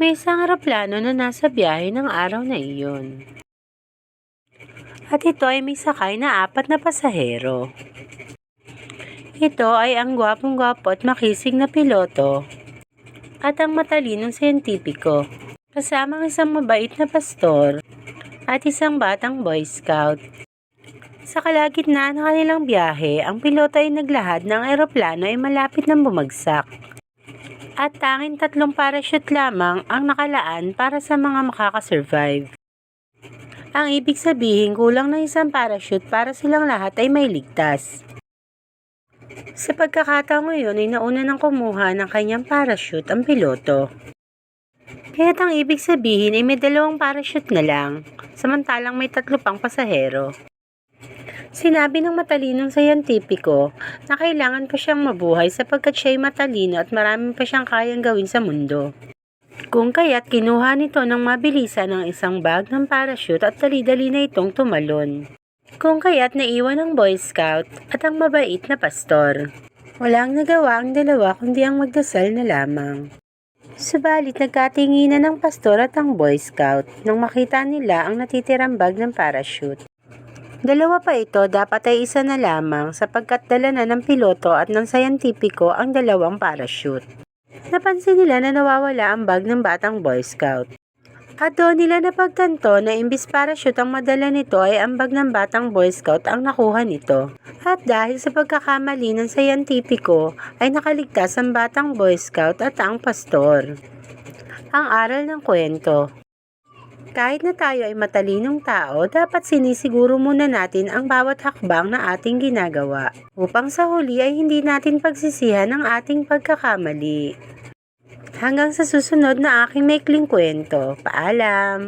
May isang eroplano na nasa biyahe ng araw na iyon. At ito ay may sakay na 4 na pasahero. Ito ay ang gwapong-gwapo at makisig na piloto at ang matalinong siyentipiko, kasama ang isang mabait na pastor at isang batang Boy Scout. Sa kalagitnaan ng kanilang biyahe, ang piloto ay naglahad ng eroplano ay malapit ng bumagsak. At tanging 3 parachute lamang ang nakalaan para sa mga makakasurvive. Ang ibig sabihin, kulang ng isang parachute para silang lahat ay may ligtas. Sa pagkakataong ngayon ay nauna nang kumuha ng kanyang parachute ang piloto. Kaya't ang ibig sabihin ay may 2 parachute na lang, samantalang may 3 pang pasahero. Sinabi ng matalinong siyentipiko na kailangan pa siyang mabuhay sapagkat siya'y matalino at marami pa siyang kayang gawin sa mundo. Kung kaya't kinuha nito ng mabilisan ng isang bag ng parachute at dali-dali na itong tumalon. Kung kaya't naiwan ng Boy Scout at ang mabait na pastor. Walang nagawa ang dalawa kundi ang magdasal na lamang. Subalit nagkatinginan ng pastor at ang Boy Scout nang makita nila ang natitirang bag ng parachute. 2 pa ito, dapat ay 1 na lamang sapagkat dala na ng piloto at ng siyentipiko ang 2 parachute. Napansin nila na nawawala ang bag ng batang Boy Scout. At doon nila napagtanto na imbis parachute ang madala nito ay ang bag ng batang Boy Scout ang nakuha nito. At dahil sa pagkakamali ng siyentipiko ay nakaligtas ang batang Boy Scout at ang pastor. Ang aral ng kwento. Kahit na tayo ay matalinong tao, dapat sinisiguro muna natin ang bawat hakbang na ating ginagawa upang sa huli ay hindi natin pagsisihan ang ating pagkakamali. Hanggang sa susunod na aking maikling kwento. Paalam!